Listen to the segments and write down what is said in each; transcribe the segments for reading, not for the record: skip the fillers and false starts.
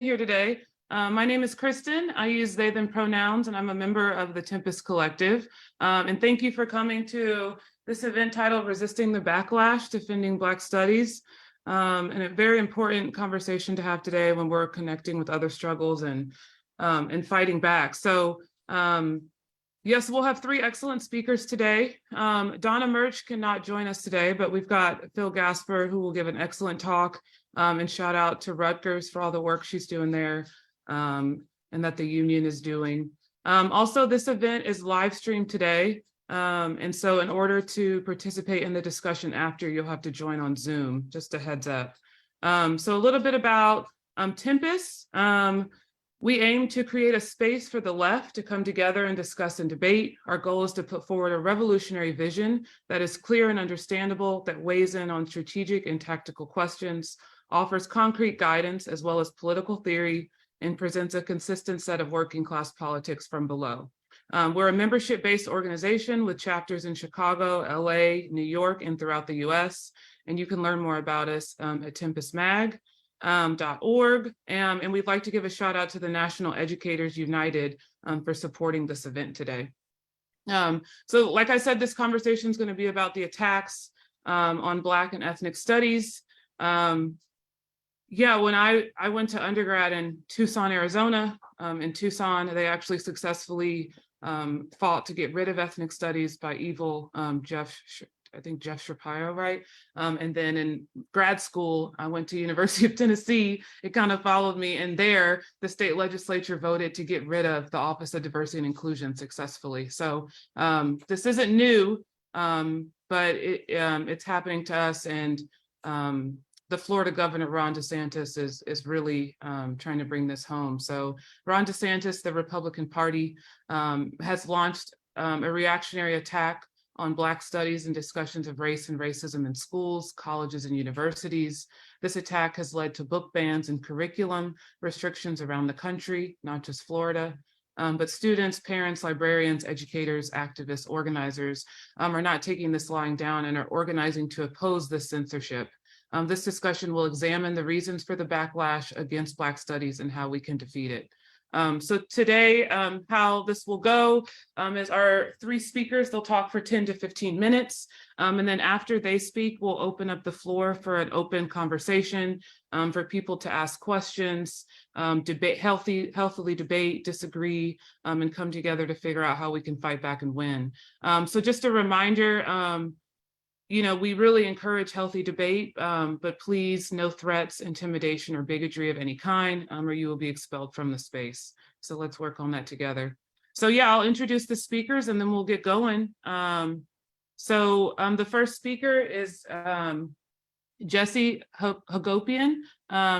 here today. My name is Kristen. I use they, them pronouns, and I'm a member of the Tempest Collective. And thank you for coming to this event titled Resisting the Backlash, Defending Black Studies. And a very important conversation to have today when we're connecting with other struggles and fighting back. So yes, we'll have three excellent speakers today. Donna Murch cannot join us today, but we've got Phil Gasper, who will give an excellent talk, and shout out to Rutgers for all the work she's doing there, and that the union is doing. Also, this event is live streamed today. And so in order to participate in the discussion after, you'll have to join on Zoom, just a heads up. So a little bit about Tempest. We aim to create a space for the left to come together and discuss and debate. Our goal is to put forward a revolutionary vision that is clear and understandable, that weighs in on strategic and tactical questions, offers concrete guidance as well as political theory, and presents a consistent set of working class politics from below. We're a membership-based organization with chapters in Chicago, LA, New York, and throughout the US. And you can learn more about us at tempestmag.org. And we'd like to give a shout out to the National Educators United for supporting this event today. So like I said, this conversation is going to be about the attacks on Black and ethnic studies. Yeah, when I went to undergrad in Tucson, Arizona, in Tucson, they actually successfully fought to get rid of ethnic studies by evil Jeff Shapiro, right? And then in grad school, I went to University of Tennessee. It kind of followed me, and there, the state legislature voted to get rid of the Office of Diversity and Inclusion successfully. So this isn't new, but it's happening to us, and the Florida governor, Ron DeSantis, is really trying to bring this home. So Ron DeSantis, the Republican Party, has launched a reactionary attack on Black studies and discussions of race and racism in schools, colleges, and universities. This attack has led to book bans and curriculum restrictions around the country, not just Florida. But students, parents, librarians, educators, activists, organizers are not taking this lying down and are organizing to oppose this censorship. This discussion will examine the reasons for the backlash against Black studies and how we can defeat it. So today, how this will go is our three speakers, they'll talk for 10 to 15 minutes. And then after they speak, we'll open up the floor for an open conversation for people to ask questions, healthily debate, disagree, and come together to figure out how we can fight back and win. So just a reminder, you know, we really encourage healthy debate, but please, no threats, intimidation, or bigotry of any kind, or you will be expelled from the space. So let's work on that together. So yeah, I'll introduce the speakers and then we'll get going. The first speaker is Jesse Hagopian.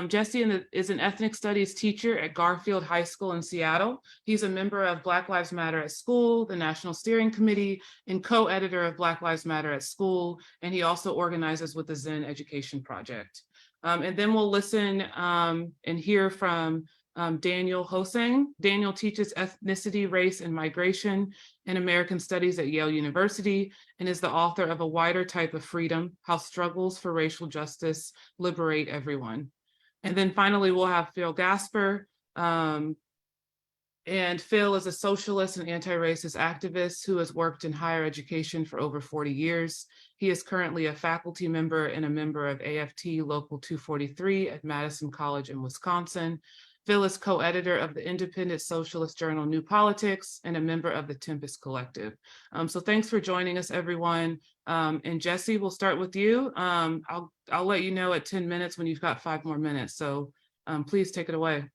Jesse is an ethnic studies teacher at Garfield High School in Seattle. He's a member of Black Lives Matter at School, the National Steering Committee, and co-editor of Black Lives Matter at School. And he also organizes with the Zen Education Project. And then we'll listen and hear from Daniel HoSang. Daniel teaches ethnicity, race, and migration in American Studies at Yale University and is the author of A Wider Type of Freedom: How Struggles for Racial Justice Liberate Everyone. And then finally, we'll have Phil Gasper. And Phil is a socialist and anti-racist activist who has worked in higher education for over 40 years. He is currently a faculty member and a member of AFT Local 243 at Madison College in Wisconsin. Phil is co-editor of the independent socialist journal New Politics and a member of the Tempest Collective. So thanks for joining us, everyone. And Jesse, we'll start with you. I'll let you know at 10 minutes when you've got 5 more minutes. So please take it away.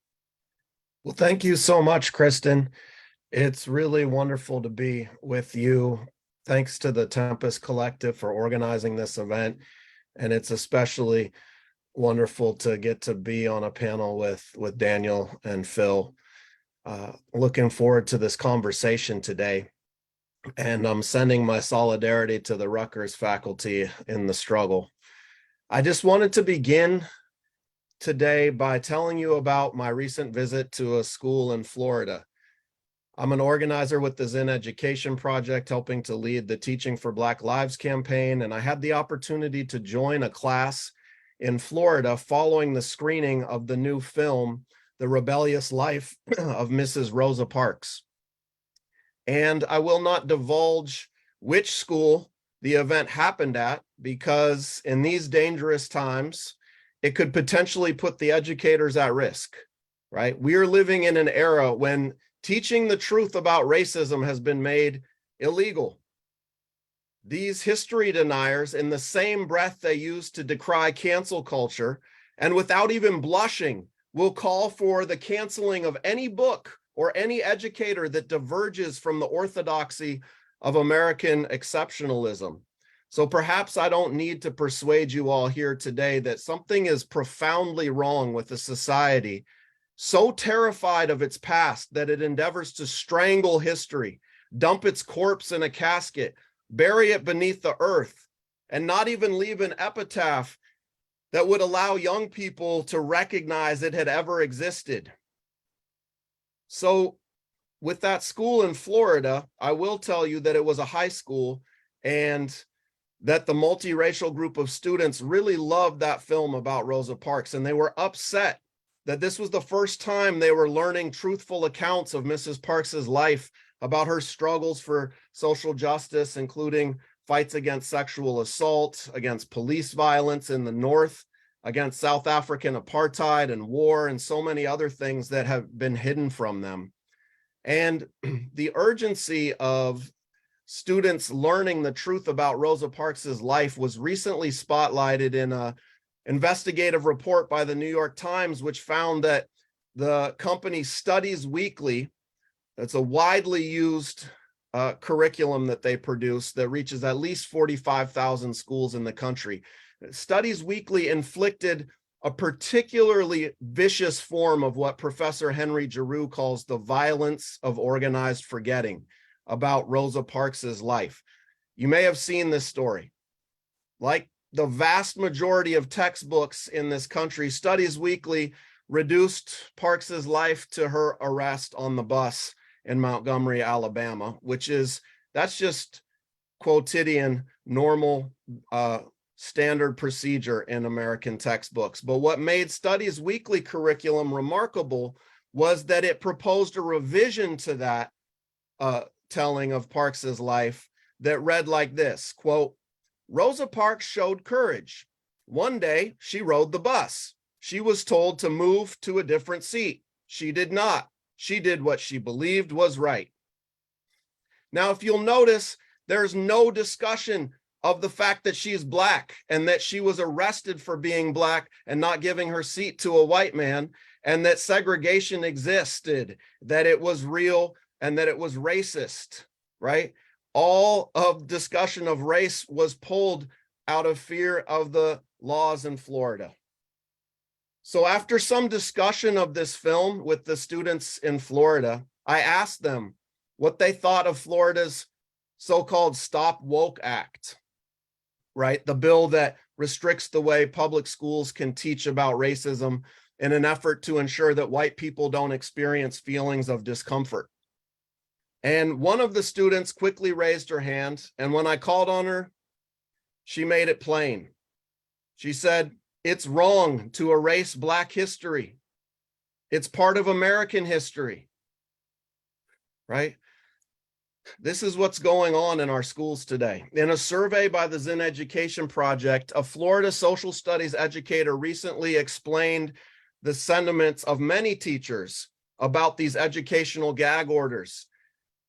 Well, thank you so much, Kristen. It's really wonderful to be with you. Thanks to the Tempest Collective for organizing this event. And it's especially wonderful to get to be on a panel with Daniel and Phil. Looking forward to this conversation today. And I'm sending my solidarity to the Rutgers faculty in the struggle. I just wanted to begin today by telling you about my recent visit to a school in Florida. I'm an organizer with the Zen Education Project, helping to lead the Teaching for Black Lives campaign, and I had the opportunity to join a class in Florida following the screening of the new film the rebellious life of Mrs. Rosa Parks. And I will not divulge which school the event happened at, because in these dangerous times, it could potentially put the educators at risk, right? We are living in an era when teaching the truth about racism has been made illegal. These history deniers, in the same breath they use to decry cancel culture, and without even blushing, will call for the canceling of any book or any educator that diverges from the orthodoxy of American exceptionalism. So perhaps I don't need to persuade you all here today that something is profoundly wrong with a society so terrified of its past that it endeavors to strangle history, dump its corpse in a casket, bury it beneath the earth, and not even leave an epitaph that would allow young people to recognize it had ever existed. So with that school in Florida, I will tell you that it was a high school, and that the multiracial group of students really loved that film about Rosa Parks, and they were upset that this was the first time they were learning truthful accounts of Mrs. Parks's life, about her struggles for social justice, including fights against sexual assault, against police violence in the North, against South African apartheid and war, and so many other things that have been hidden from them. And the urgency of students learning the truth about Rosa Parks's life was recently spotlighted in an investigative report by the New York Times, which found that the company Studies Weekly, it's a widely used curriculum that they produce that reaches at least 45,000 schools in the country. Studies Weekly inflicted a particularly vicious form of what Professor Henry Giroux calls the violence of organized forgetting about Rosa Parks's life. You may have seen this story. Like the vast majority of textbooks in this country, Studies Weekly reduced Parks's life to her arrest on the bus in Montgomery, Alabama, that's just quotidian, normal, standard procedure in American textbooks. But what made Studies Weekly curriculum remarkable was that it proposed a revision to that telling of Parks's life that read like this, quote, Rosa Parks showed courage. One day she rode the bus. She was told to move to a different seat. She did not. She did what she believed was right. Now, if you'll notice, there's no discussion of the fact that she's Black and that she was arrested for being Black and not giving her seat to a white man, and that segregation existed, that it was real, and that it was racist, right? All of discussion of race was pulled out of fear of the laws in Florida. So after some discussion of this film with the students in Florida, I asked them what they thought of Florida's so-called Stop Woke Act, right? The bill that restricts the way public schools can teach about racism in an effort to ensure that white people don't experience feelings of discomfort. And one of the students quickly raised her hand, and when I called on her, she made it plain. She said, it's wrong to erase Black history. It's part of American history, right? This is what's going on in our schools today. In a survey by the Zen Education Project, a Florida social studies educator recently explained the sentiments of many teachers about these educational gag orders.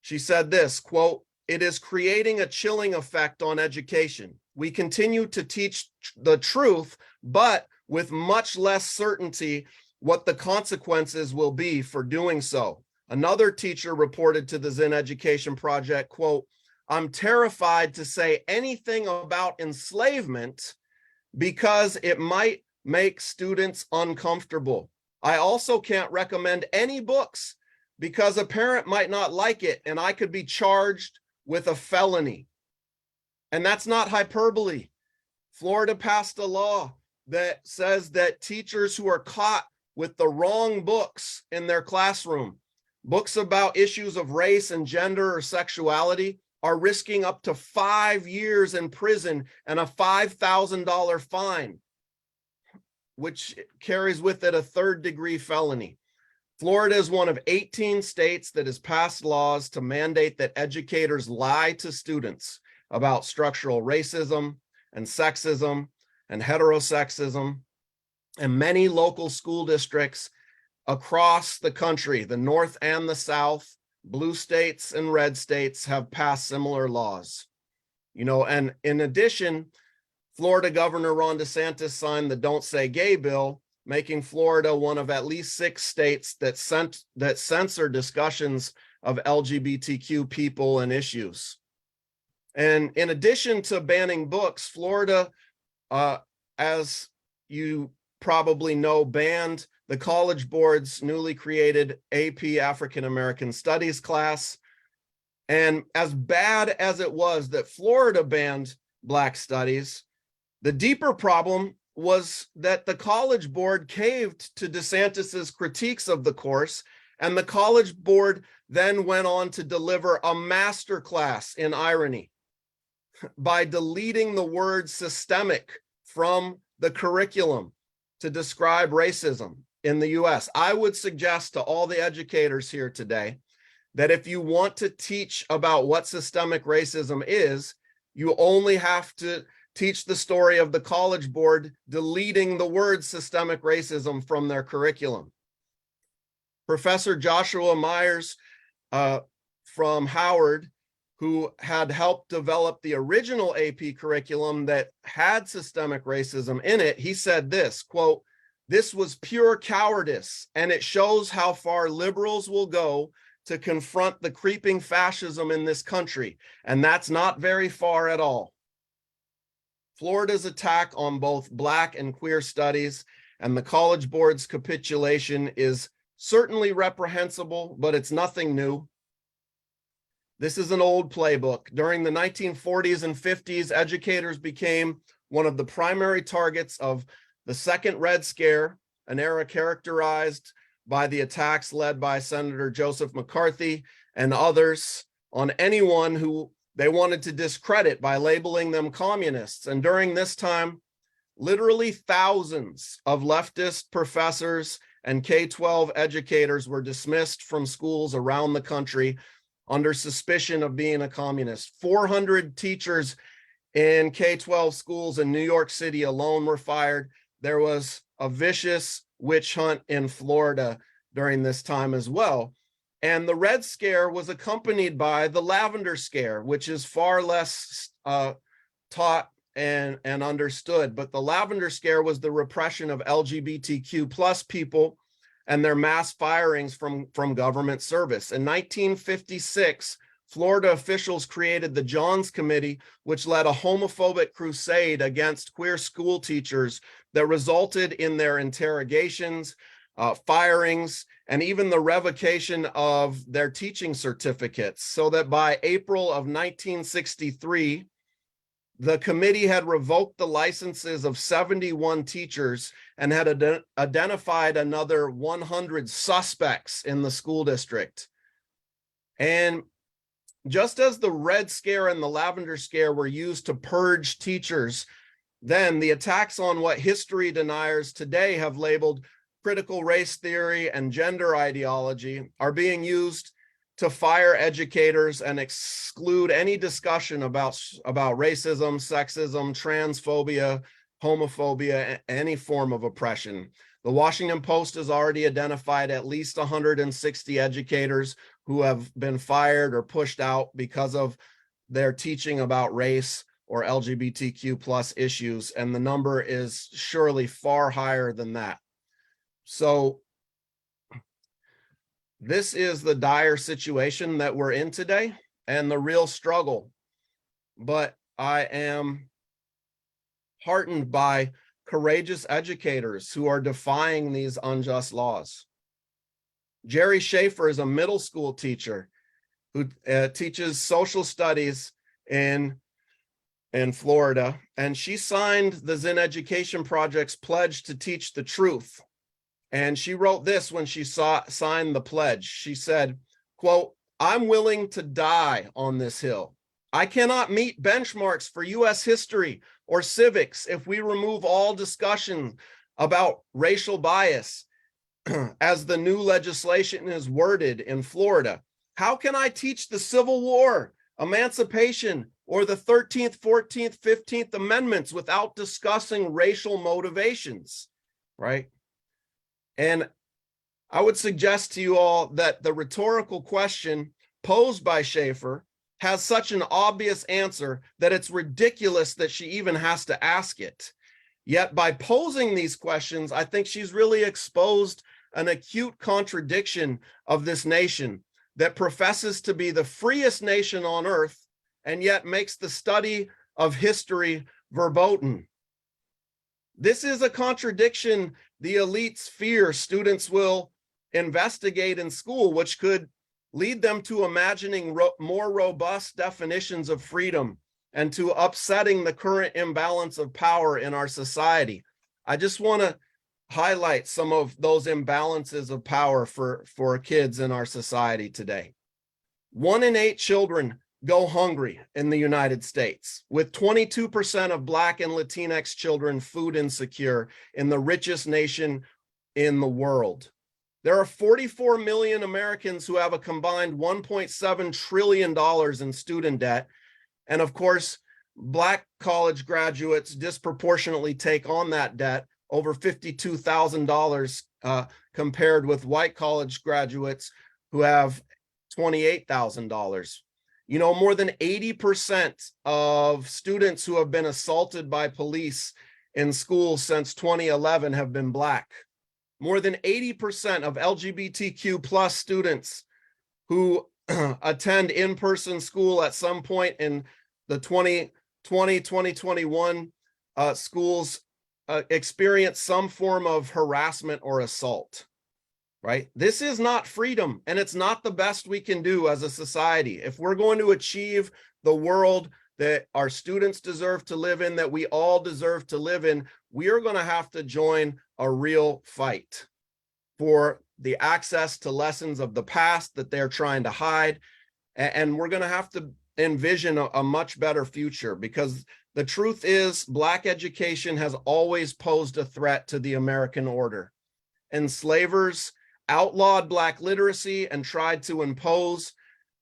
She said this, quote, it is creating a chilling effect on education. We continue to teach the truth, but with much less certainty what the consequences will be for doing so. Another teacher reported to the Zen Education Project, quote, I'm terrified to say anything about enslavement because it might make students uncomfortable. I also can't recommend any books because a parent might not like it and I could be charged with a felony. And that's not hyperbole. Florida passed a law that says that teachers who are caught with the wrong books in their classroom, books about issues of race and gender or sexuality, are risking up to 5 years in prison and a $5,000 fine, which carries with it a third-degree felony. Florida is one of 18 states that has passed laws to mandate that educators lie to students about structural racism and sexism and heterosexism. And many local school districts across the country, the North and the South, blue states and red states, have passed similar laws. And in addition, Florida Governor Ron DeSantis signed the Don't Say Gay bill, making Florida one of at least 6 states that censor discussions of LGBTQ people and issues. And in addition to banning books, Florida, as you probably know, banned the College Board's newly created AP African American Studies class. And as bad as it was that Florida banned Black Studies, the deeper problem was that the College Board caved to DeSantis's critiques of the course, and the College Board then went on to deliver a masterclass in irony by deleting the word systemic from the curriculum to describe racism in the US. I would suggest to all the educators here today that if you want to teach about what systemic racism is, you only have to teach the story of the College Board deleting the word systemic racism from their curriculum. Professor Joshua Myers from Howard, who had helped develop the original AP curriculum that had systemic racism in it, he said this, quote, "This was pure cowardice, and it shows how far liberals will go to confront the creeping fascism in this country, and that's not very far at all." Florida's attack on both Black and queer studies and the College Board's capitulation is certainly reprehensible, but it's nothing new. This is an old playbook. During the 1940s and 50s, educators became one of the primary targets of the Second Red Scare, an era characterized by the attacks led by Senator Joseph McCarthy and others on anyone who they wanted to discredit by labeling them communists. And during this time, literally thousands of leftist professors and K-12 educators were dismissed from schools around the country under suspicion of being a communist. 400 teachers in K-12 schools in New York City alone were fired. There was a vicious witch hunt in Florida during this time as well. And the Red Scare was accompanied by the Lavender Scare, which is far less taught and understood. But the Lavender Scare was the repression of LGBTQ plus people and their mass firings from government service. In 1956, Florida officials created the Johns Committee, which led a homophobic crusade against queer school teachers that resulted in their interrogations, firings, and even the revocation of their teaching certificates, so that by April of 1963, the committee had revoked the licenses of 71 teachers and had identified another 100 suspects in the school district. And just as the Red Scare and the Lavender Scare were used to purge teachers, then the attacks on what history deniers today have labeled critical race theory and gender ideology are being used to fire educators and exclude any discussion about racism, sexism, transphobia, homophobia, any form of oppression. The Washington Post has already identified at least 160 educators who have been fired or pushed out because of their teaching about race or LGBTQ plus issues, and the number is surely far higher than that. So this is the dire situation that we're in today and the real struggle. But I am heartened by courageous educators who are defying these unjust laws. Jerry Schaefer is a middle school teacher who teaches social studies in Florida, and she signed the Zen Education Project's pledge to teach the truth. And she wrote this when she signed the pledge. She said, quote, "I'm willing to die on this hill. I cannot meet benchmarks for US history or civics if we remove all discussion about racial bias as the new legislation is worded in Florida. How can I teach the Civil War, emancipation, or the 13th, 14th, 15th Amendments without discussing racial motivations, right? And I would suggest to you all that the rhetorical question posed by Schaefer has such an obvious answer that it's ridiculous that she even has to ask it. Yet by posing these questions, I think she's really exposed an acute contradiction of this nation that professes to be the freest nation on earth and yet makes the study of history verboten. This is a contradiction the elites fear students will investigate in school, which could lead them to imagining more robust definitions of freedom and to upsetting the current imbalance of power in our society. I just want to highlight some of those imbalances of power for kids in our society today. 1 in 8 children go hungry in the United States, with 22% of Black and Latinx children food insecure in the richest nation in the world. There are 44 million Americans who have a combined $1.7 trillion in student debt. And of course, Black college graduates disproportionately take on that debt, over $52,000 compared with white college graduates who have $28,000. You know, more than 80% of students who have been assaulted by police in school since 2011 have been Black. More than 80% of LGBTQ plus students who attend in-person school at some point in the 2020-2021 schools experience some form of harassment or assault, right? This is not freedom, and it's not the best we can do as a society. If we're going to achieve the world that our students deserve to live in, that we all deserve to live in, we are going to have to join a real fight for the access to lessons of the past that they're trying to hide. And we're going to have to envision a much better future, because the truth is Black education has always posed a threat to the American order. Enslavers outlawed Black literacy and tried to impose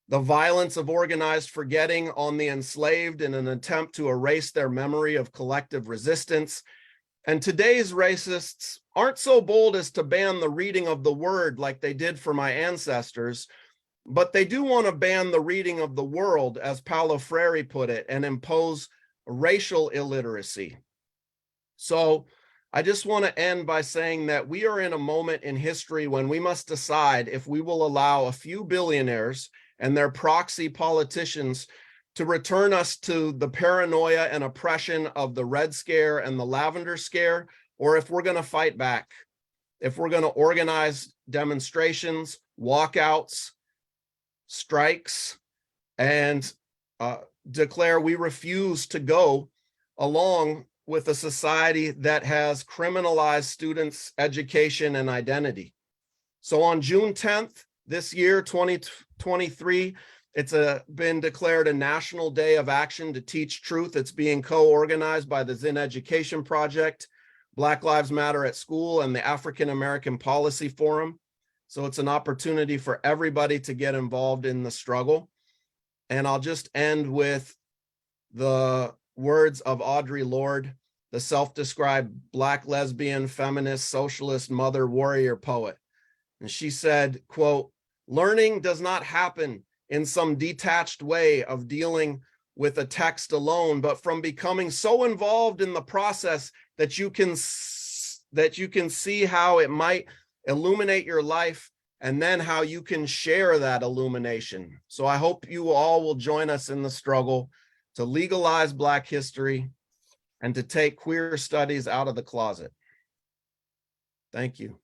the violence of organized forgetting on the enslaved in an attempt to erase their memory of collective resistance. And today's racists aren't so bold as to ban the reading of the word like they did for my ancestors, but they do want to ban the reading of the world, as Paulo Freire put it, and impose racial illiteracy. So I just want to end by saying that we are in a moment in history when we must decide if we will allow a few billionaires and their proxy politicians to return us to the paranoia and oppression of the Red Scare and the Lavender Scare, or if we're going to fight back, if we're going to organize demonstrations, walkouts, strikes, and declare we refuse to go along with a society that has criminalized students' education and identity. So on June 10th, this year, 2023, it's been declared a National Day of Action to Teach Truth. It's being co-organized by the Zinn Education Project, Black Lives Matter at School, and the African American Policy Forum. So it's an opportunity for everybody to get involved in the struggle. And I'll just end with the words of Audre Lorde, the self-described Black lesbian, feminist, socialist, mother, warrior poet. And she said, quote, "Learning does not happen in some detached way of dealing with a text alone, but from becoming so involved in the process that you can see how it might illuminate your life, and then how you can share that illumination." So I hope you all will join us in the struggle to legalize Black history and to take queer studies out of the closet. Thank you.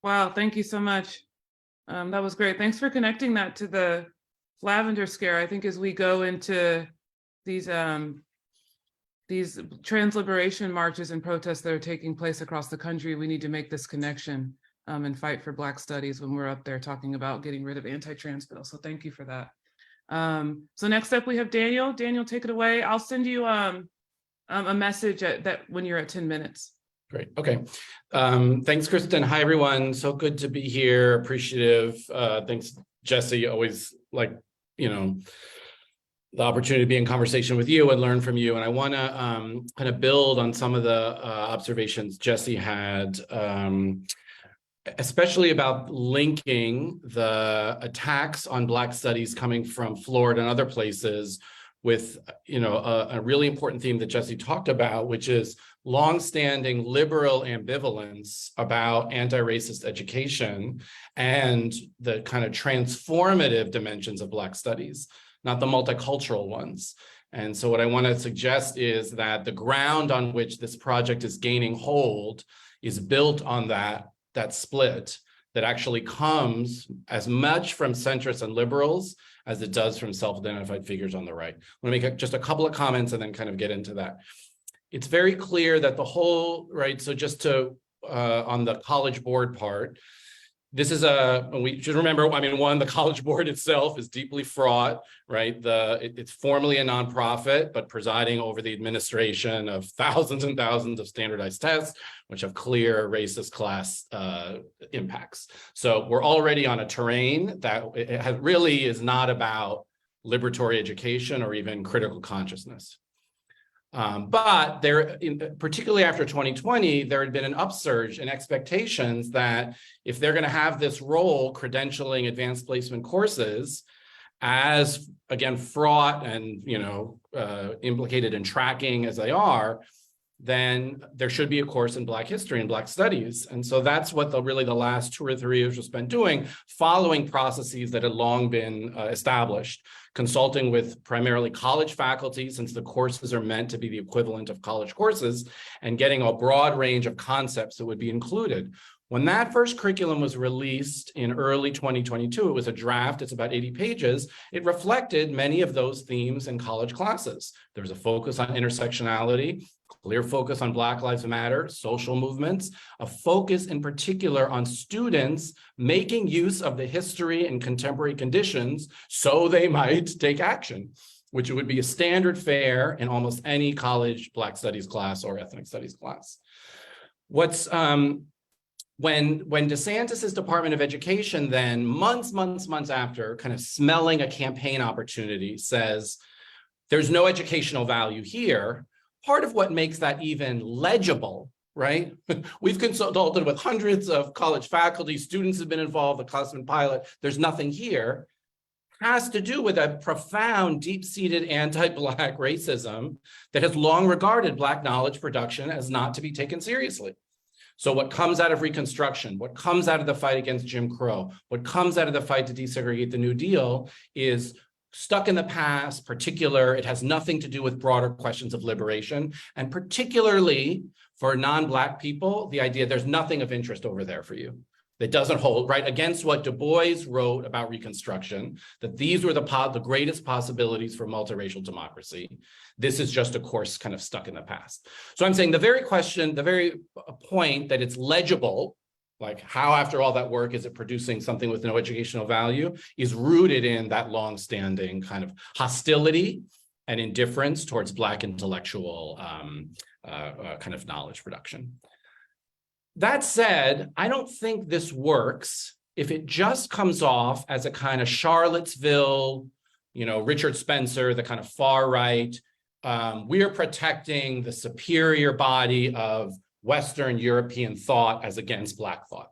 Wow, thank you so much. That was great. Thanks for connecting that to the Lavender Scare. I think as we go into these trans liberation marches and protests that are taking place across the country, we need to make this connection and fight for Black studies when we're up there talking about getting rid of anti-trans bills. So thank you for that. So next up we have Daniel. Daniel, take it away. I'll send you a message that when you're at 10 minutes. Great. Okay. Thanks, Kristen. Hi, everyone. So good to be here. Appreciative. Thanks, Jesse. Always like, the opportunity to be in conversation with you and learn from you. And I want to kind of build on some of the observations Jesse had, especially about linking the attacks on Black studies coming from Florida and other places with, a really important theme that Jesse talked about, which is longstanding liberal ambivalence about anti-racist education and the kind of transformative dimensions of Black studies, not the multicultural ones. And so what I want to suggest is that the ground on which this project is gaining hold is built on that split that actually comes as much from centrists and liberals as it does from self-identified figures on the right. I want to make just a couple of comments and then kind of get into that. It's very clear that the whole, right, so just to, on the College Board part, this is we should remember, one, the College Board itself is deeply fraught, right? It's formally a nonprofit, but presiding over the administration of thousands and thousands of standardized tests, which have clear racist class impacts. So we're already on a terrain that it really is not about liberatory education or even critical consciousness. But there, particularly after 2020, there had been an upsurge in expectations that if they're going to have this role credentialing advanced placement courses as, again, fraught and, implicated in tracking as they are, then there should be a course in Black history and Black studies. And so that's what really the last 2 or 3 years have been doing, following processes that had long been established, consulting with primarily college faculty, since the courses are meant to be the equivalent of college courses, and getting a broad range of concepts that would be included. When that first curriculum was released in early 2022, it was a draft, it's about 80 pages, it reflected many of those themes in college classes. There was a focus on intersectionality, clear focus on Black Lives Matter, social movements, a focus in particular on students making use of the history and contemporary conditions so they might take action, which would be a standard fare in almost any college Black studies class or ethnic studies class. When DeSantis's Department of Education then, months after, kind of smelling a campaign opportunity, says, there's no educational value here, part of what makes that even legible, right? We've consulted with hundreds of college faculty, students have been involved, the classroom pilot, there's nothing here, has to do with a profound, deep-seated anti-Black racism that has long regarded Black knowledge production as not to be taken seriously. So what comes out of Reconstruction, what comes out of the fight against Jim Crow, what comes out of the fight to desegregate the New Deal is stuck in the past, it has nothing to do with broader questions of liberation, and particularly for non-Black people, the idea there's nothing of interest over there for you. That doesn't hold, right, against what Du Bois wrote about Reconstruction, that these were the greatest possibilities for multiracial democracy. This is just a course kind of stuck in the past. So I'm saying the very point that it's legible, like how after all that work is it producing something with no educational value, is rooted in that longstanding kind of hostility and indifference towards Black intellectual kind of knowledge production. That said, I don't think this works if it just comes off as a kind of Charlottesville, Richard Spencer, the kind of far right, we are protecting the superior body of Western European thought as against Black thought.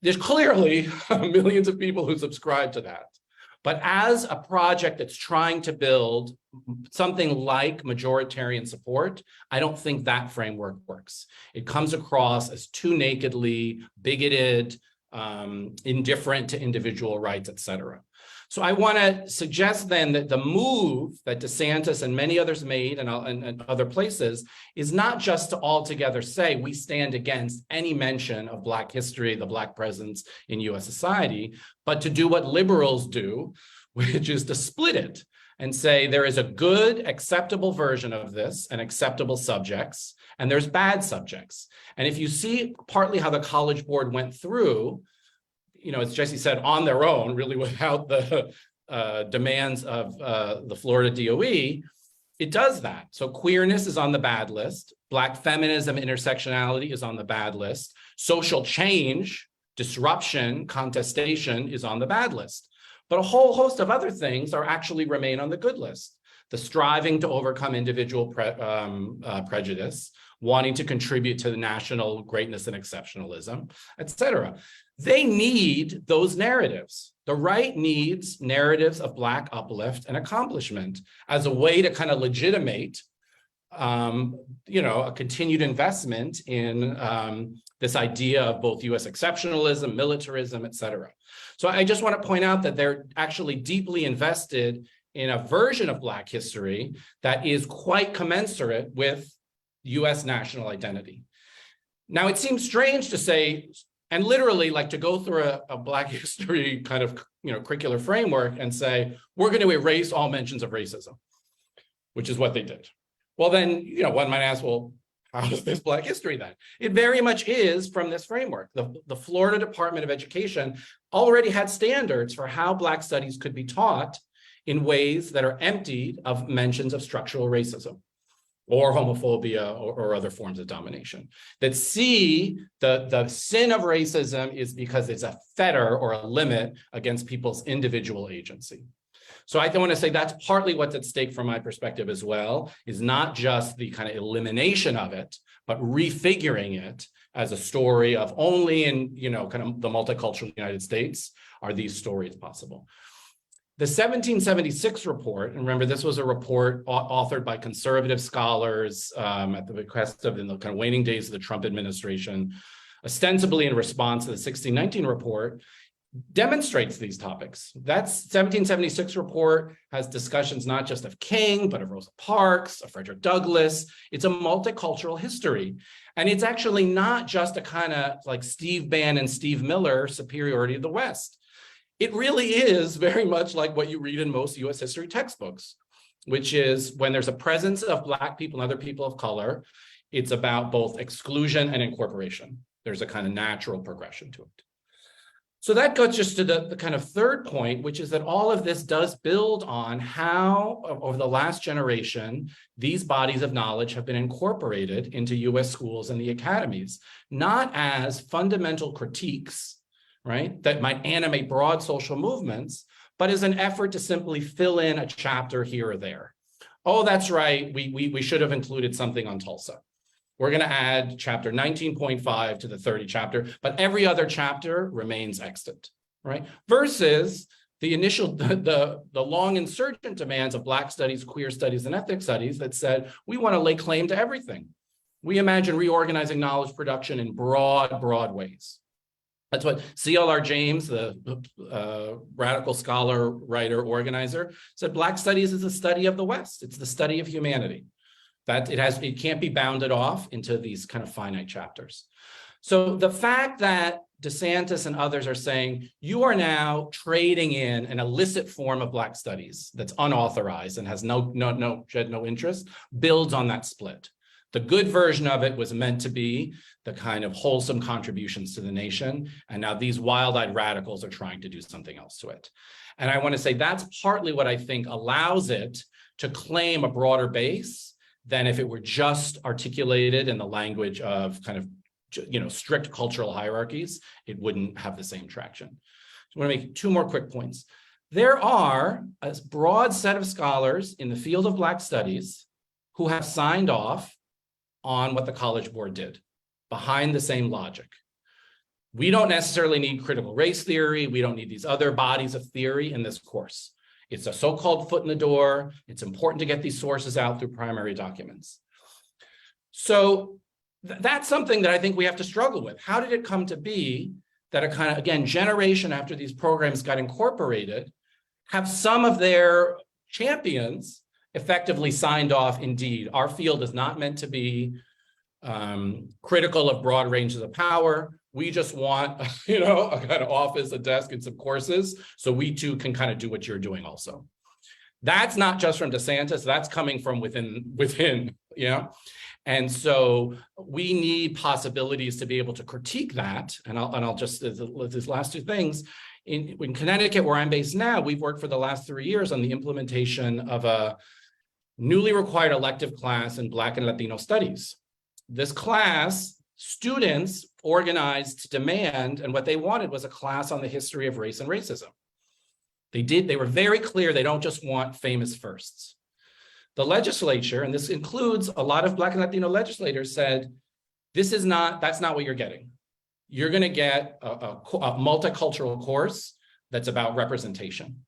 There's clearly millions of people who subscribe to that. But as a project that's trying to build something like majoritarian support, I don't think that framework works. It comes across as too nakedly bigoted, indifferent to individual rights, et cetera. So I want to suggest then that the move that DeSantis and many others made and other places is not just to altogether say we stand against any mention of Black history, the Black presence in US society, but to do what liberals do, which is to split it and say there is a good, acceptable version of this and acceptable subjects, and there's bad subjects. And if you see partly how the College Board went through, as Jesse said, on their own, really without the demands of the Florida DOE, it does that. So queerness is on the bad list. Black feminism, intersectionality is on the bad list. Social change, disruption, contestation is on the bad list. But a whole host of other things are actually remain on the good list. The striving to overcome individual prejudice, wanting to contribute to the national greatness and exceptionalism, et cetera. They need those narratives. The right needs narratives of Black uplift and accomplishment as a way to kind of legitimate, a continued investment in this idea of both U.S. exceptionalism, militarism, et cetera. So I just want to point out that they're actually deeply invested in a version of Black history that is quite commensurate with U.S. national identity. Now, it seems strange to say, and literally like to go through a Black history kind of curricular framework and say, we're going to erase all mentions of racism, which is what they did. Well, then, one might ask, well, how is this Black history then? It very much is from this framework. The Florida Department of Education already had standards for how Black studies could be taught in ways that are emptied of mentions of structural racism or homophobia or other forms of domination, that see the sin of racism is because it's a fetter or a limit against people's individual agency. So I want to say that's partly what's at stake from my perspective as well, is not just the kind of elimination of it, but refiguring it as a story of only in, kind of the multicultural United States are these stories possible. The 1776 report, and remember, this was a report authored by conservative scholars at the request of in the kind of waning days of the Trump administration, ostensibly in response to the 1619 report, demonstrates these topics. That 1776 report has discussions not just of King, but of Rosa Parks, of Frederick Douglass. It's a multicultural history. And it's actually not just a kind of like Steve Bannon, Steve Miller superiority of the West. It really is very much like what you read in most US history textbooks, which is when there's a presence of Black people and other people of color, it's about both exclusion and incorporation. There's a kind of natural progression to it. So that goes just to the kind of third point, which is that all of this does build on how, over the last generation, these bodies of knowledge have been incorporated into US schools and the academies, not as fundamental critiques, right, that might animate broad social movements, but as an effort to simply fill in a chapter here or there. Oh, that's right, we should have included something on Tulsa. We're going to add chapter 19.5 to the 30 chapter, but every other chapter remains extant, right? Versus the initial, the long insurgent demands of Black studies, queer studies, and ethnic studies that said, we want to lay claim to everything. We imagine reorganizing knowledge production in broad ways. That's what C.L.R. James, the radical scholar, writer, organizer, said Black studies is a study of the West. It's the study of humanity. That it can't be bounded off into these kind of finite chapters. So the fact that DeSantis and others are saying you are now trading in an illicit form of Black studies that's unauthorized and has no interest builds on that split. The good version of it was meant to be the kind of wholesome contributions to the nation, and now these wild-eyed radicals are trying to do something else to it. And I want to say that's partly what I think allows it to claim a broader base than if it were just articulated in the language of kind of, strict cultural hierarchies. It wouldn't have the same traction. So I want to make two more quick points. There are a broad set of scholars in the field of Black studies who have signed off on what the College Board did, behind the same logic. We don't necessarily need critical race theory. We don't need these other bodies of theory in this course. It's a so-called foot in the door. It's important to get these sources out through primary documents. So that's something that I think we have to struggle with. How did it come to be that a kind of, again, generation after these programs got incorporated, have some of their champions effectively signed off, indeed, our field is not meant to be critical of broad ranges of power. We just want, a kind of office, a desk, and some courses, so we too can kind of do what you're doing also. That's not just from DeSantis, that's coming from within, And so we need possibilities to be able to critique that. And I'll just, these last two things. In Connecticut, where I'm based now, we've worked for the last 3 years on the implementation of a newly required elective class in Black and Latino studies. This class, students organized to demand, and what they wanted was a class on the history of race and racism. They were very clear they don't just want famous firsts. The legislature, and this includes a lot of Black and Latino legislators, said, that's not what you're getting. You're going to get a multicultural course that's about representation,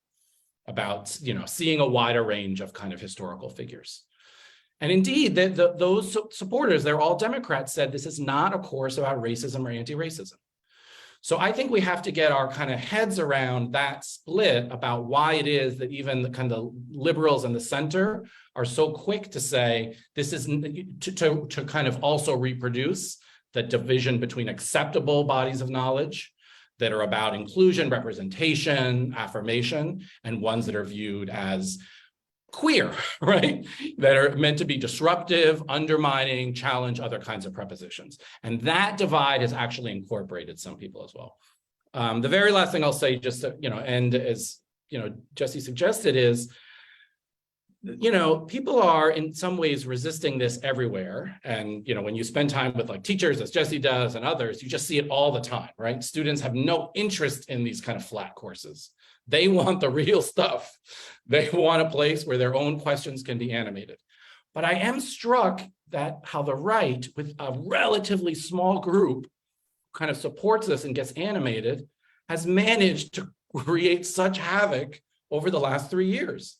about seeing a wider range of kind of historical figures. And indeed, those supporters, they're all Democrats, said this is not a course about racism or anti-racism. So I think we have to get our kind of heads around that split about why it is that even the kind of liberals in the center are so quick to say this is to kind of also reproduce the division between acceptable bodies of knowledge that are about inclusion, representation, affirmation, and ones that are viewed as queer, right? That are meant to be disruptive, undermining, challenge other kinds of prepositions. And that divide has actually incorporated some people as well. The very last thing I'll say, just to, end as, Jesse suggested, is, people are in some ways resisting this everywhere. And, when you spend time with like teachers, as Jesse does, and others, you just see it all the time, right? Students have no interest in these kind of flat courses. They want the real stuff. They want a place where their own questions can be animated. But I am struck that how the right, with a relatively small group, kind of supports this and gets animated, has managed to create such havoc over the last 3 years.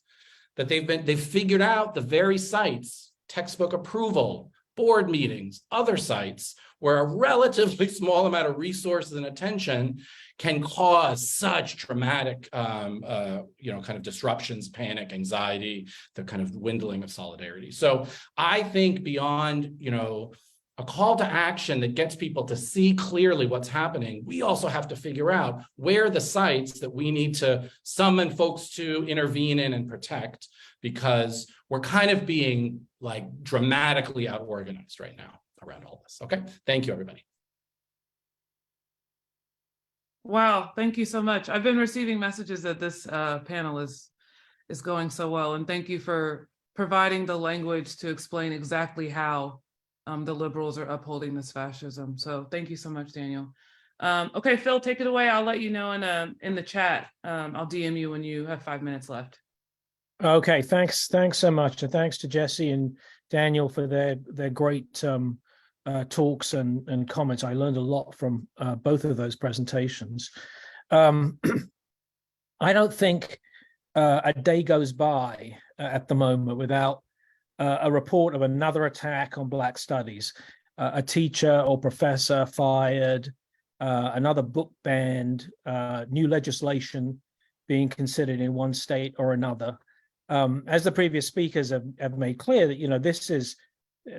That they've figured out the very sites, textbook approval, board meetings, other sites, where a relatively small amount of resources and attention can cause such dramatic, kind of disruptions, panic, anxiety, the kind of dwindling of solidarity. So I think beyond, a call to action that gets people to see clearly what's happening, we also have to figure out where are the sites that we need to summon folks to intervene in and protect, because we're kind of being like dramatically out-organized right now around all this. Okay, thank you, everybody. Wow, thank you so much. I've been receiving messages that this panel is going so well, and thank you for providing the language to explain exactly how the liberals are upholding this fascism. So thank you so much, Daniel. Okay, Phil, take it away. I'll let you know in the chat. I'll DM you when you have 5 minutes left. Okay, thanks so much, and thanks to Jesse and Daniel for their great talks and comments. I learned a lot from both of those presentations. I don't think a day goes by at the moment without a report of another attack on Black studies, a teacher or professor fired, another book banned, new legislation being considered in one state or another. As the previous speakers have made clear, that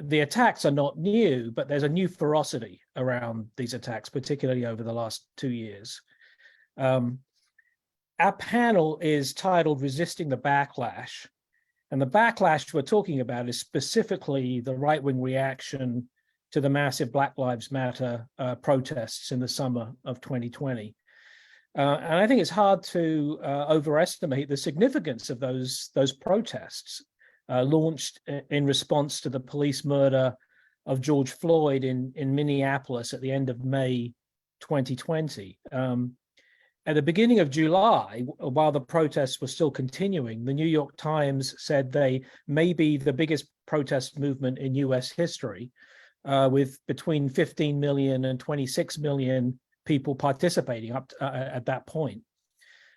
the attacks are not new, but there's a new ferocity around these attacks, particularly over the last 2 years. Our panel is titled Resisting the Backlash. And the backlash we're talking about is specifically the right-wing reaction to the massive Black Lives Matter protests in the summer of 2020. And I think it's hard to overestimate the significance of those protests launched in response to the police murder of George Floyd in Minneapolis at the end of May 2020. At the beginning of July, while the protests were still continuing, the New York Times said they may be the biggest protest movement in US history, with between 15 million and 26 million people participating up at that point.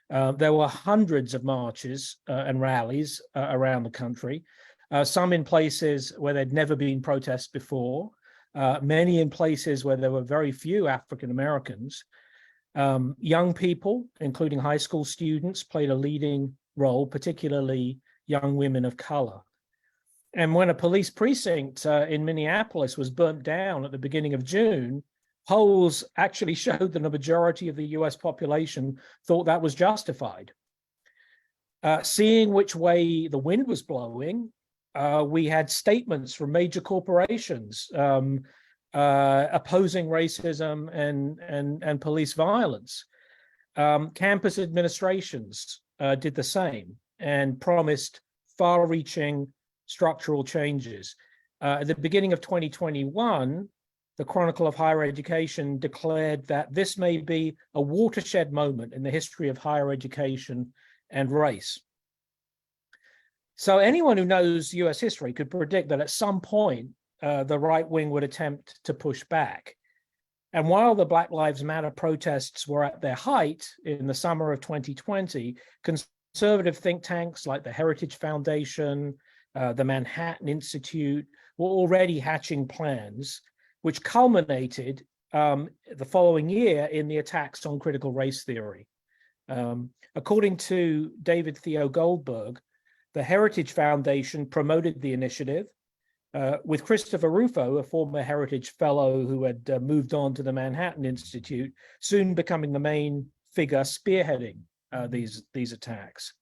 There were hundreds of marches and rallies around the country, some in places where there'd never been protests before, many in places where there were very few African Americans. Young people, including high school students, played a leading role, particularly young women of color. And when a police precinct in Minneapolis was burnt down at the beginning of June, polls actually showed that a majority of the US population thought that was justified. Seeing which way the wind was blowing, we had statements from major corporations opposing racism and police violence. Campus administrations did the same and promised far-reaching structural changes. At the beginning of 2021, the Chronicle of Higher Education declared that this may be a watershed moment in the history of higher education and race. So anyone who knows US history could predict that at some point, the right wing would attempt to push back. And while the Black Lives Matter protests were at their height in the summer of 2020, conservative think tanks like the Heritage Foundation, the Manhattan Institute were already hatching plans, which culminated the following year in the attacks on critical race theory. According to David Theo Goldberg, the Heritage Foundation promoted the initiative, with Christopher Rufo, a former Heritage Fellow who had moved on to the Manhattan Institute, soon becoming the main figure spearheading these attacks.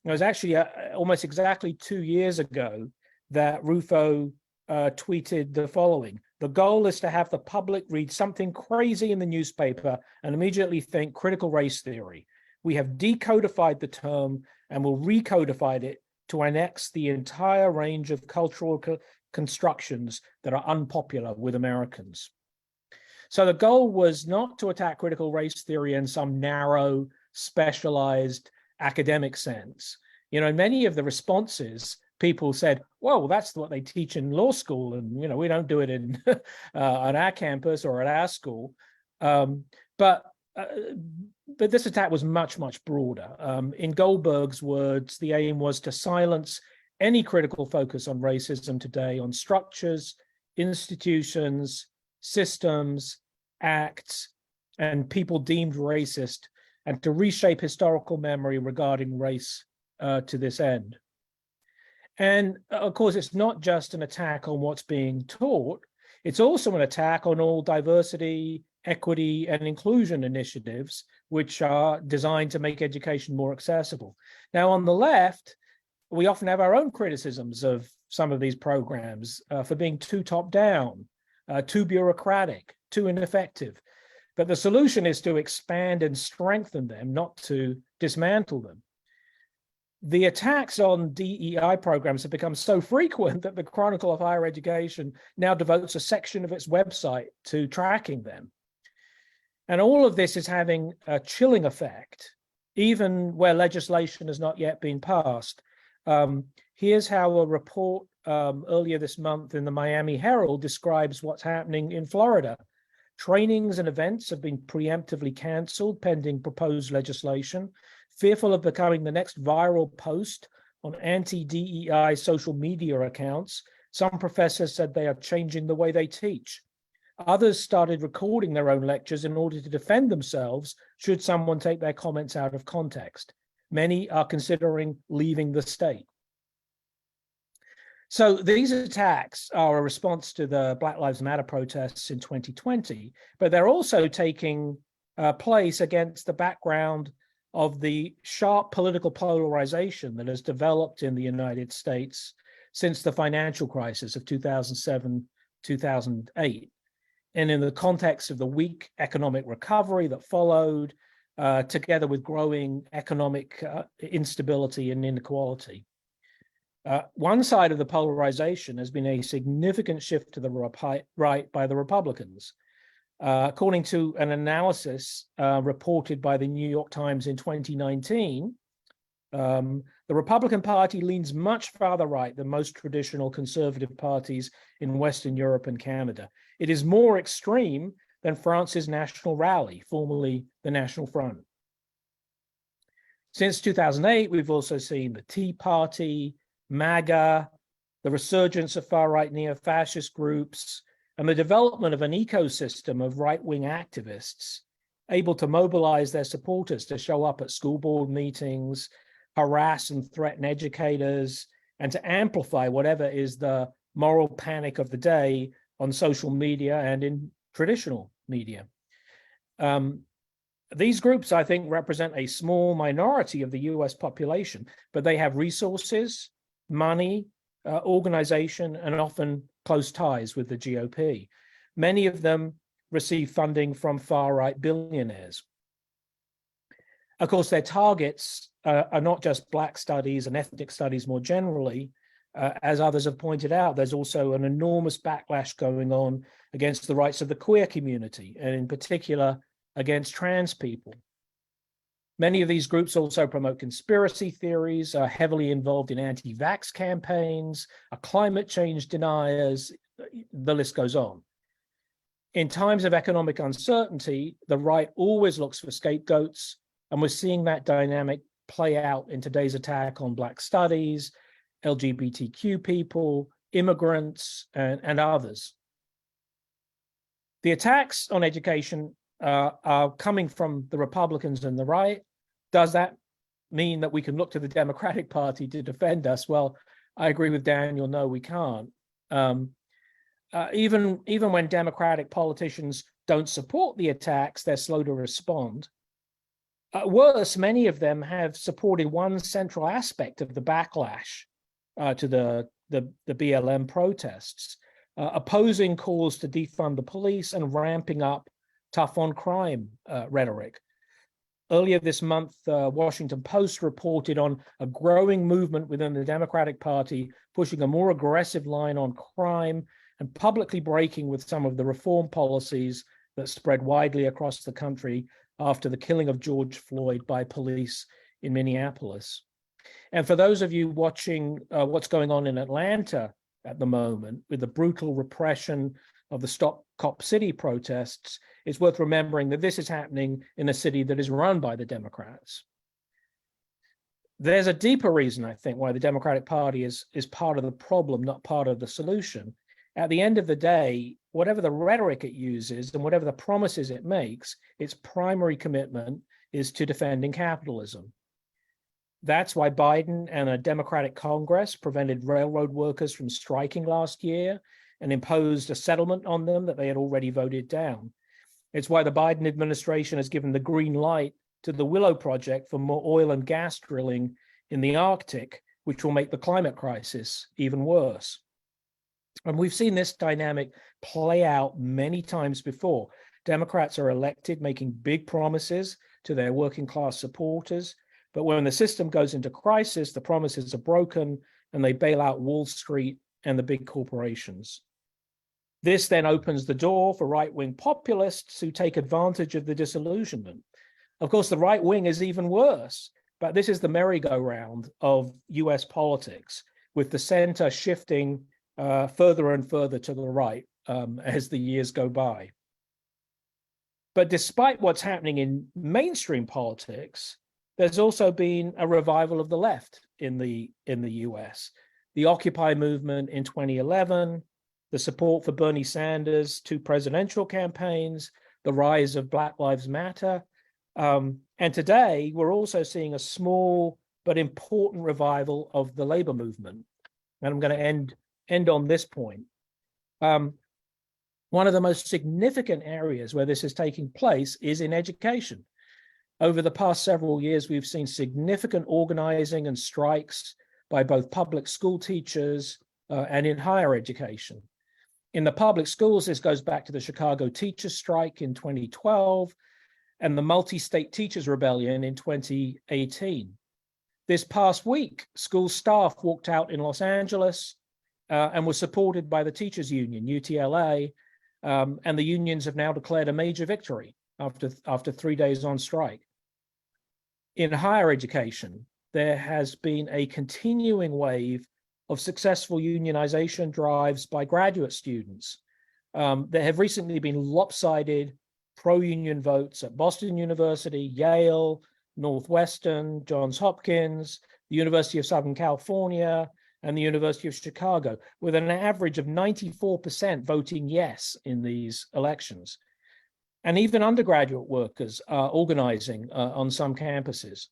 It was actually almost exactly 2 years ago that Rufo tweeted the following: "The goal is to have the public read something crazy in the newspaper and immediately think critical race theory. We have decodified the term and will recodify it to annex the entire range of cultural constructions that are unpopular with Americans." So the goal was not to attack critical race theory in some narrow, specialized academic sense. You know, in many of the responses, people said, well, that's what they teach in law school, and you know, we don't do it in on our campus or at our school. But this attack was much, much broader. In Goldberg's words, the aim was to silence any critical focus on racism today on structures, institutions, systems, acts, and people deemed racist, and to reshape historical memory regarding race to this end. And of course, it's not just an attack on what's being taught, it's also an attack on all diversity, equity, and inclusion initiatives, which are designed to make education more accessible. Now, on the left, we often have our own criticisms of some of these programs for being too top-down, too bureaucratic, too ineffective. But the solution is to expand and strengthen them, not to dismantle them. The attacks on DEI programs have become so frequent that the Chronicle of Higher Education now devotes a section of its website to tracking them. And all of this is having a chilling effect, even where legislation has not yet been passed. Here's how a report earlier this month in the Miami Herald describes what's happening in Florida. Trainings and events have been preemptively canceled pending proposed legislation, fearful of becoming the next viral post on anti-DEI social media accounts. Some professors said they are changing the way they teach. Others started recording their own lectures in order to defend themselves should someone take their comments out of context. Many are considering leaving the state. So these attacks are a response to the Black Lives Matter protests in 2020, but they're also taking place against the background of the sharp political polarization that has developed in the United States since the financial crisis of 2007, 2008. And in the context of the weak economic recovery that followed, together with growing economic instability and inequality. One side of the polarization has been a significant shift to the right by the Republicans. According to an analysis reported by the New York Times in 2019, the Republican Party leans much farther right than most traditional conservative parties in Western Europe and Canada. It is more extreme than France's National Rally, formerly the National Front. Since 2008, we've also seen the Tea Party, MAGA, the resurgence of far-right neo-fascist groups, and the development of an ecosystem of right-wing activists able to mobilize their supporters to show up at school board meetings, harass and threaten educators, and to amplify whatever is the moral panic of the day on social media and in traditional media. These groups, I think, represent a small minority of the US population, but they have resources, money, organization, and often close ties with the GOP. Many of them receive funding from far-right billionaires. Of course, their targets are not just Black studies and ethnic studies more generally, As others have pointed out, there's also an enormous backlash going on against the rights of the queer community, and in particular against trans people. Many of these groups also promote conspiracy theories, are heavily involved in anti-vax campaigns, are climate change deniers, the list goes on. In times of economic uncertainty, the right always looks for scapegoats, and we're seeing that dynamic play out in today's attack on Black studies, LGBTQ people, immigrants, and others. The attacks on education are coming from the Republicans and the right. Does that mean that we can look to the Democratic Party to defend us? Well, I agree with Daniel, no, we can't. Even when Democratic politicians don't support the attacks, they're slow to respond. Worse, many of them have supported one central aspect of the backlash to the BLM protests, opposing calls to defund the police and ramping up tough on crime rhetoric. Earlier this month, Washington Post reported on a growing movement within the Democratic Party, pushing a more aggressive line on crime and publicly breaking with some of the reform policies that spread widely across the country after the killing of George Floyd by police in Minneapolis. And for those of you watching what's going on in Atlanta at the moment with the brutal repression of the Stop Cop City protests, it's worth remembering that this is happening in a city that is run by the Democrats. There's a deeper reason, I think, why the Democratic Party is part of the problem, not part of the solution. At the end of the day, whatever the rhetoric it uses and whatever the promises it makes, its primary commitment is to defending capitalism. That's why Biden and a Democratic Congress prevented railroad workers from striking last year and imposed a settlement on them that they had already voted down. It's why the Biden administration has given the green light to the Willow Project for more oil and gas drilling in the Arctic, which will make the climate crisis even worse. And we've seen this dynamic play out many times before. Democrats are elected making big promises to their working class supporters, but when the system goes into crisis, the promises are broken and they bail out Wall Street and the big corporations. This then opens the door for right-wing populists who take advantage of the disillusionment. Of course, the right wing is even worse, but this is the merry-go-round of US politics, with the center shifting further and further to the right as the years go by. But despite what's happening in mainstream politics, there's also been a revival of the left in the US. The Occupy movement in 2011, the support for Bernie Sanders' 2 presidential campaigns, the rise of Black Lives Matter. And today, we're also seeing a small but important revival of the labor movement. And I'm going to end on this point. One of the most significant areas where this is taking place is in education. Over the past several years, we've seen significant organizing and strikes by both public school teachers and in higher education. In the public schools, this goes back to the Chicago teachers' strike in 2012 and the multi-state teachers' rebellion in 2018. This past week, school staff walked out in Los Angeles and were supported by the teachers' union, UTLA, and the unions have now declared a major victory after 3 days on strike. In higher education, there has been a continuing wave of successful unionization drives by graduate students. There have recently been lopsided pro-union votes at Boston University, Yale, Northwestern, Johns Hopkins, the University of Southern California, and the University of Chicago, with an average of 94% voting yes in these elections. And even undergraduate workers are organizing on some campuses.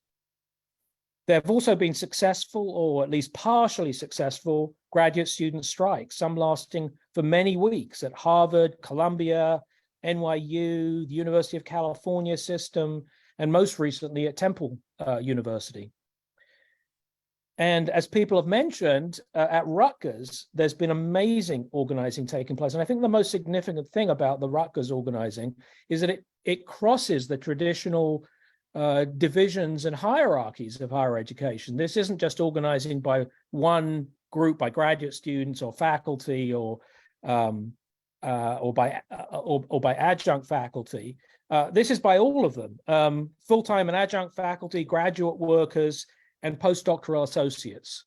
There have also been successful, or at least partially successful, graduate student strikes, some lasting for many weeks at Harvard, Columbia, NYU, the University of California system, and most recently at Temple University. And as people have mentioned, at Rutgers, there's been amazing organizing taking place. And I think the most significant thing about the Rutgers organizing is that it crosses the traditional divisions and hierarchies of higher education. This isn't just organizing by one group by graduate students or faculty or by adjunct faculty. This is by all of them, full-time and adjunct faculty, graduate workers, and postdoctoral associates.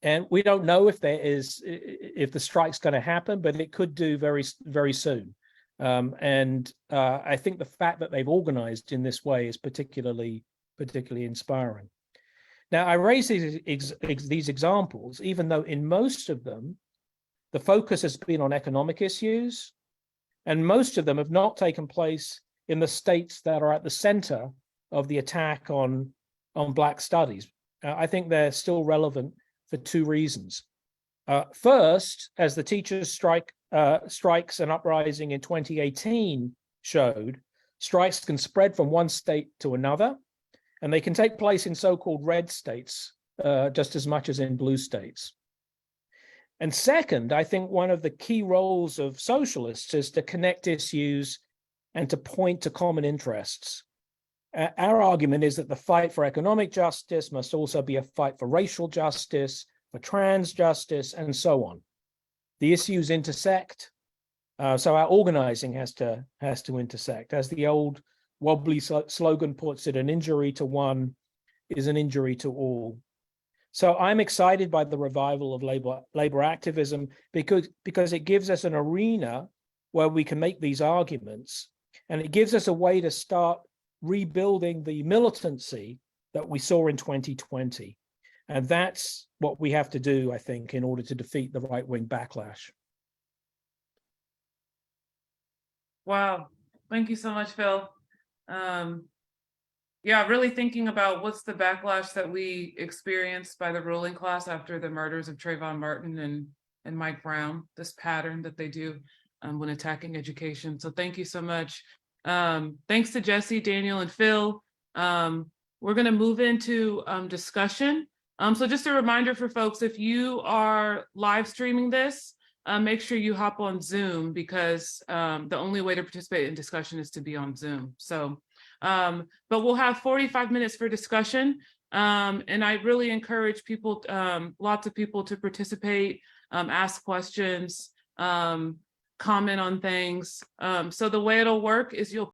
And we don't know if the strike's going to happen, but it could do very, very soon. I think the fact that they've organized in this way is particularly inspiring. Now, I raise these examples, even though in most of them, the focus has been on economic issues, and most of them have not taken place in the states that are at the center of the attack on Black studies. I think they're still relevant for two reasons. First, as the teachers' strikes and uprising in 2018 showed, strikes can spread from one state to another, and they can take place in so-called red states just as much as in blue states. And second, I think one of the key roles of socialists is to connect issues and to point to common interests. Our argument is that the fight for economic justice must also be a fight for racial justice, for trans justice, and so on. The issues intersect, so our organizing has to intersect. As the old wobbly slogan puts it, an injury to one is an injury to all. So I'm excited by the revival of labor activism because it gives us an arena where we can make these arguments, and it gives us a way to start rebuilding the militancy that we saw in 2020. And that's what we have to do, I think, in order to defeat the right-wing backlash. Wow. Thank you so much, Phil. Yeah, really thinking about what's the backlash that we experienced by the ruling class after the murders of Trayvon Martin and Mike Brown, this pattern that they do when attacking education. So thank you so much. Thanks to Jesse, Daniel, and Phil. We're going to move into discussion. So just a reminder for folks, if you are live streaming this, make sure you hop on Zoom because the only way to participate in discussion is to be on Zoom. So, but we'll have 45 minutes for discussion. And I really encourage people, lots of people to participate, ask questions, comment on things. So the way it'll work is you'll